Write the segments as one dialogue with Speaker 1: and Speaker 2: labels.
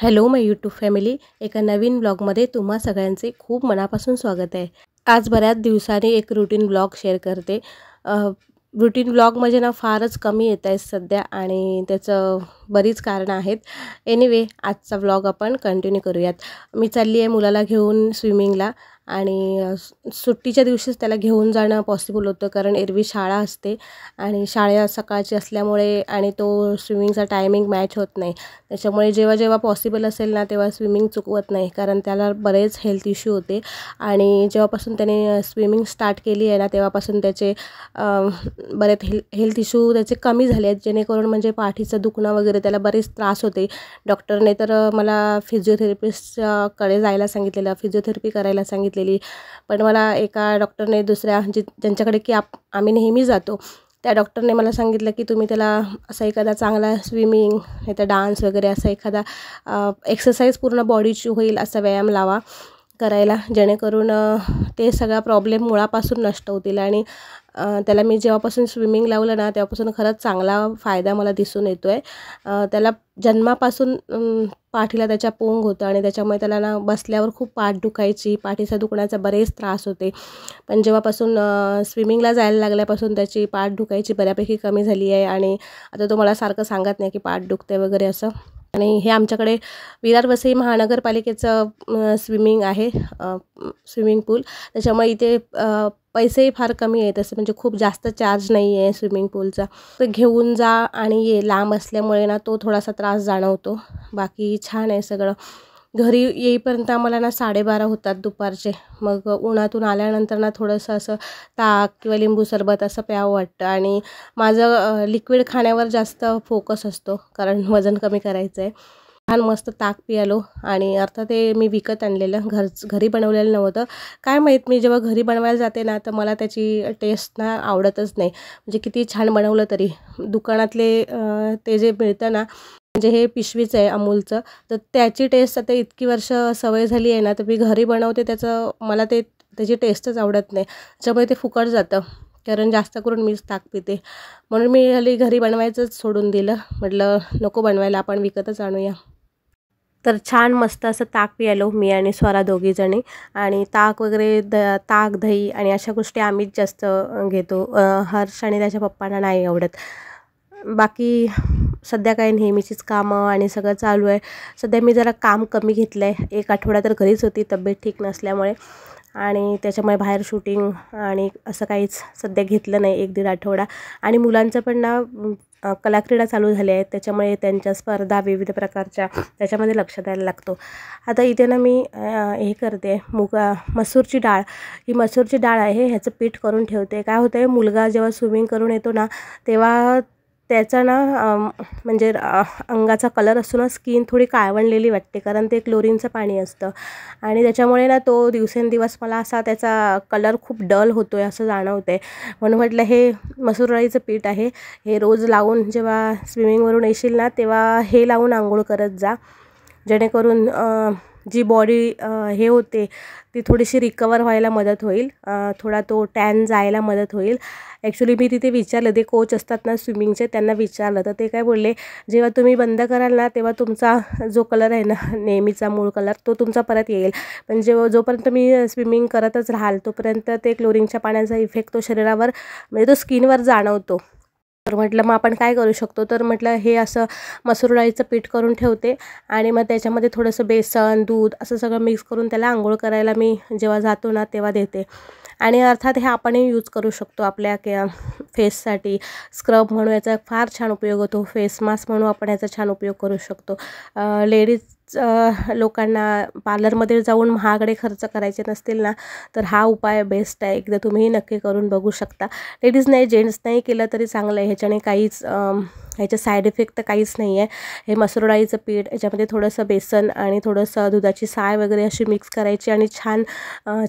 Speaker 1: Hello माय YouTube family, एका नवीन ब्लॉगमध्ये तुम्हा सगळ्यांचे खूप मनापासून स्वागत आहे। आज बऱ्याच दिवसांनी एक रूटीन ब्लॉग शेअर करते। रूटीन ब्लॉग म्हणजे ना फारच कमी येत आहे सध्या आणि त्याचं बरीच कारणं आहेत। एनिवे आजचा ब्लॉग आपण कंटिन्यू करूयात। मी चालली आहे मुलाला घेऊन स्विमिंगला आणि सुट्टीच्या दिवशीच त्याला घेऊन जाणं पॉसिबल होतं, कारण एरवी शाळा असते आणि शाळा सकाळची असल्यामुळे आणि तो स्विमिंगचा टायमिंग मॅच होत नाही। त्याच्यामुळे जेव्हा जेव्हा पॉसिबल असेल ना तेव्हा स्विमिंग चुकवत नाही, कारण त्याला बरेच हेल्थ इश्यू होते। आणि जेव्हापासून त्याने स्विमिंग स्टार्ट केली आहे ना तेव्हापासून त्याचे बरेच हेल्थ इश्यू त्याचे कमी झाले आहेत, जेणेकरून म्हणजे पाठीचं दुखणं वगैरे त्याला बरेच त्रास होते। डॉक्टरने तर मला फिजिओथेरपिस्टकडे जायला सांगितलेलं, फिजिओथेरपी करायला सांगितलेली, पण मला एका डॉक्टरने दुसऱ्या ज्यांच्याकडे की आम्ही नेहमी जातो त्या डॉक्टरने मला सांगितलं की तुम्ही त्याला असा एखादा चांगला स्विमिंग नाही तर डान्स वगैरे असा एखादा एक्सरसाइज पूर्ण बॉडीची होईल असा व्यायाम लावा करायला, जेणेकरून ते सगळा प्रॉब्लेम मुळापासून नष्ट होतील। आणि त्याला मी जेव्हापासून स्विमिंग लावलं ना तेव्हापासून खरंच चांगला फायदा मला दिसून येतो आहे। त्याला जन्मापासून पाठीला त्याच्या पोंग होतं आणि त्याच्यामुळे त्याला ना बसल्यावर खूप पाठ दुखायची, पाठीचा दुखण्याचा बरेच त्रास होते, पण जेव्हापासून स्विमिंगला जायला लागल्यापासून त्याची पाठ दुखायची बऱ्यापैकी कमी झाली आहे। आणि आता तो मला सारखं सांगत नाही की पाठ दुखते वगैरे असं। आणि हे आमच्याकडे विरार वसई महानगरपालिकेचं स्विमिंग आहे, स्विमिंग पूल, त्याच्यामुळे इथे पैसेही फार कमी आहेत, असं म्हणजे खूप जास्त चार्ज नाही आहे स्विमिंग पूलचा। तर घेऊन जा आणि ये, लांब असल्यामुळे ना तो थोडासा त्रास जाणवतो, बाकी छान आहे सगळं। घरी येईपर्यंत आम्हाला ना 12:30 होतात दुपारचे। मग उन्हातून आल्यानंतर ना थोडंसं असं ताक किंवा लिंबू सरबत असं प्यावं वाटतं। आणि माझं लिक्विड खाण्यावर जास्त फोकस असतो, कारण वजन कमी करायचं आहे। छान मस्त ताक पियालो, आणि अर्थात ते मी विकत आणलेलं, घरी बनवलेलं नव्हतं। काय माहीत, मी जेव्हा घरी बनवायला जाते ना तर मला त्याची टेस्ट ना आवडतच नाही, म्हणजे किती छान बनवलं तरी। दुकानातले ते जे मिळतं ना, म्हणजे हे पिशवीचं आहे अमूलचं, तर त्याची टेस्ट आता इतकी वर्ष सवय झाली आहे ना, तर मी घरी बनवते त्याचं मला त्याची टेस्टच आवडत नाही, त्याच्यामुळे ते फुकट जातं, कारण जास्त करून मीच ताक पिते। म्हणून मी हल्ली घरी बनवायचंच सोडून दिलं, म्हटलं नको बनवायला, आपण विकतच आणूया। तर छान मस्त असं ताक पियालो मी आणि स्वरा दोघीजणी, आणि ताक वगैरे ताक दही आणि अशा गोष्टी आम्हीच जास्त घेतो। हर्ष आणि त्याच्या पप्पांना नाही आवडत। बाकी सध्या काय नेहमीचीच कामं आणि सगळं चालू आहे। सध्या मी जरा काम कमी घेतलं आहे, 1 आठवडा तर घरीच होती तब्येत ठीक नसल्यामुळे, आणि त्याच्यामुळे बाहेर शूटिंग आणि असं काहीच सध्या घेतलं नाही 1-1.5 आठवडा। आणि मुलांचं पण ना कलाक्रीडा चालू झाल्या आहेत, त्याच्यामुळे त्यांच्या स्पर्धा विविध प्रकारच्या त्याच्यामध्ये लक्ष द्यायला लागतो। आता इथे ना मी हे करते, मसूरची डाळ, ही मसूरची डाळ आहे, ह्याचं पीठ करून ठेवते। काय होतं आहे, मुलगा जेव्हा स्विमिंग करून येतो ना तेव्हा त्याचा ना म्हणजे अंगाचा कलर असतो ना, स्किन थोडी काळवंडलेली वाटते, कारण ते क्लोरीनचं पाणी असतं, आणि त्याच्यामुळे ना तो दिवसेंदिवस मला असा त्याचा कलर खूप डल होतो आहे असं जाणवतं आहे। म्हणून म्हटलं हे मसूर डाळीचं पीठ आहे, हे रोज लावून जेव्हा स्विमिंगवरून येशील ना तेव्हा हे लावून आंघोळ करत जा, जेणेकरून जी बॉडी हे होते ती थोडीशी रिकवर व्हायला मदत होईल, थोडा तो टॅन जायला मदत होईल। ॲक्च्युली मी तिथे विचारलं, ते कोच असतात ना स्विमिंगचे, त्यांना विचारलं, तर ते काय बोलले, जेव्हा तुम्ही बंद कराल ना तेव्हा तुमचा जो कलर आहे ना नेहमीचा मूळ कलर तो तुमचा परत येईल, पण जोपर्यंत मी स्विमिंग करतच राहाल तोपर्यंत ते क्लोरीनच्या पाण्याचा इफेक्ट तो शरीरावर म्हणजे तो स्किनवर जाणवतो। तर म्हटलं मग आपण काय करू शकतो, तर म्हटलं हे असं मसूर डाळीचं पीठ करून ठेवते, आणि मग त्याच्यामध्ये थोडंसं बेसन दूध असं सगळं मिक्स करून त्याला आंघोळ करायला मी जेव्हा जातो ना तेव्हा देते। आणि अर्थात हे आपणही यूज करू शकतो आपल्या फेससाठी, स्क्रब म्हणून याचा फार छान उपयोग होतो, फेस मास्क म्हणून आपण याचा छान उपयोग करू शकतो। लेडीज लोकांना पार्लरमध्ये जाऊन महागडे खर्च करायचे नसतील ना तर हा उपाय बेस्ट आहे, एकदा तुम्हीही नक्की करून बघू शकता। लेडीज नाही जेंट्स नाही केलं तरी चांगलं आहे, ह्याच्याने काहीच ह्याचे साईड इफेक्ट तर काहीच नाही आहे। हे मसूर डाळीचं पीठ, याच्यामध्ये थोडंसं बेसन आणि थोडंसं दुधाची साय वगैरे अशी मिक्स करायची आणि छान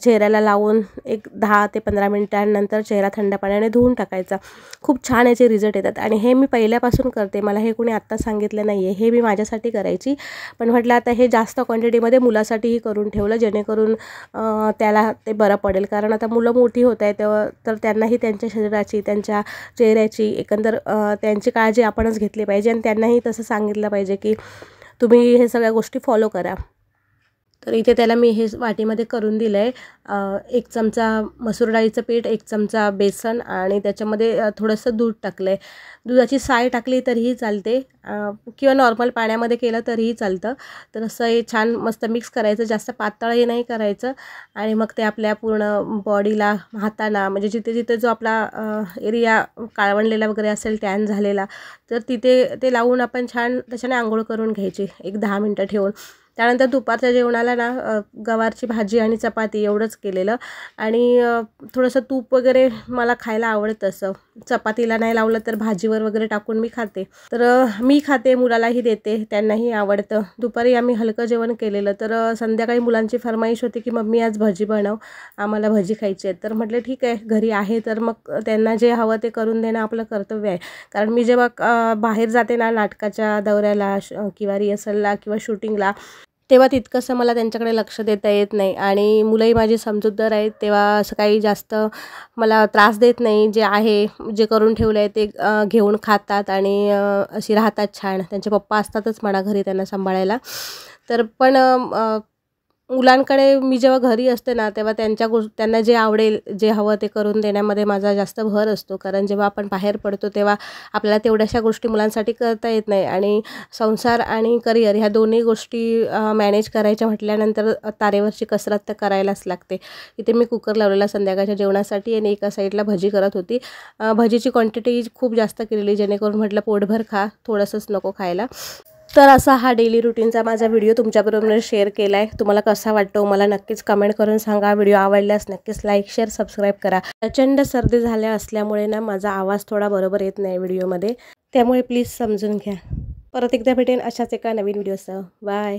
Speaker 1: चेहऱ्याला लावून एक 10 ते 15 मिनिटांनंतर चेहरा थंड पाण्याने धुवून टाकायचा, खूप छान याचे रिझल्ट येतात। आणि हे मी पहिल्यापासून करते, मला हे कोणी आत्ता सांगितलं नाही आहे, हे मी माझ्यासाठी करायची, पण म्हटलं आता हे जास्त क्वांटिटीमध्ये मुलासाठीही करून ठेवलं, जेणेकरून त्याला ते बरं पडेल, कारण आता मुलं मोठी होत आहेत तर त्यांनाही त्यांच्या शरीराची त्यांच्या चेहऱ्याची एकंदर त्यांची काळजी आपणच घेतली पाहिजे, आणि त्यांनाही तसं सांगितलं पाहिजे की तुम्ही हे सगळ्या गोष्टी फॉलो करा। तर इथे त्याला मी हे वाटीमध्ये करून दिलं आहे। 1 चमचा मसूर डाळीचं पीठ, 1 चमचा बेसन आणि त्याच्यामध्ये थोडंसं दूध टाकलं आहे। दुधाची साय टाकली तरीही चालते किंवा नॉर्मल पाण्यामध्ये केलं तरीही चालतं। तर असं हे छान मस्त मिक्स करायचं, जास्त पातळही नाही करायचं आणि मग ते आपल्या पूर्ण बॉडीला, हाताला म्हणजे जिथे जिथे जो आपला एरिया काळवंडलेला वगैरे असेल, टॅन झालेला, तर तिथे ते लावून आपण छान त्याच्याने आंघोळ करून घ्यायची 10 मिनटं ठेवून। त्यानंतर दुपारच्या जेवणाला ना गवारची भाजी आणि चपाती एवढंच केलेलं आणि थोडंसं तूप वगैरे मला खायला आवडतं, असं चपातीला नाही लावलं तर भाजीवर वगैरे टाकून मी खाते। तर मी खाते, मुलालाही देते, त्यांनाही आवडतं। दुपारी आम्ही हलकं जेवण केलेलं। तर संध्याकाळी मुलांची फरमाईश होती की मम्मी आज भजी बनव, आम्हाला भजी खायची आहे। तर म्हटलं ठीक आहे, घरी आहे तर मग त्यांना जे हवं ते करून देणं आपलं कर्तव्य आहे। कारण मी जेव्हा बाहेर जाते ना नाटकाच्या दौऱ्याला किंवा रिहर्सलला किंवा शूटिंगला, तेव्हा तितकंसं मला त्यांच्याकडे लक्ष देता येत नाही आणि मुलंही माझी समजूतदार आहेत, तेव्हा असं काही जास्त मला त्रास देत नाही। जे आहे, जे करून ठेवलं आहे ते घेऊन खातात आणि अशी राहतात छान। त्यांचे पप्पा असतातच म्हणा घरी त्यांना सांभाळायला। तर पण मुलांकडे मी जेव्हा घरी असते ना तेव्हा त्यांना जे आवडेल, जे हवं ते करून देण्यामध्ये माझा जास्त भर असतो। कारण जेव्हा आपण बाहेर पडतो तेव्हा आपल्याला तेवढ्याशा गोष्टी मुलांसाठी करता येत नाही आणि संसार आणि करिअर ह्या दोन्ही गोष्टी मॅनेज करायच्या म्हटल्यानंतर तारेवरची कसरत तर करायलाच लागते। इथे मी कुकर लावलेला संध्याकाळच्या जेवणासाठी आणि एका साईडला भजी करत होती। भजीची क्वांटिटी खूप जास्त केलेली, जेणेकरून म्हटलं पोटभर खा, थोडंसंच नको खायला। तर असा हा डेली रुटीनचा माझा व्हिडिओ तुमच्याबरोबर शेअर केला आहे। तुम्हाला कसा वाटतो मला नक्कीच कमेंट करून सांगा। व्हिडिओ आवडल्यास नक्कीच लाईक, शेअर, सबस्क्राईब करा। प्रचंड सर्दी झाल्या असल्यामुळे ना माझा आवाज थोडा बरोबर येत नाही व्हिडिओमध्ये, त्यामुळे प्लीज समजून घ्या। परत एकदा भेटेन अशाच एका नवीन व्हिडिओसह। बाय।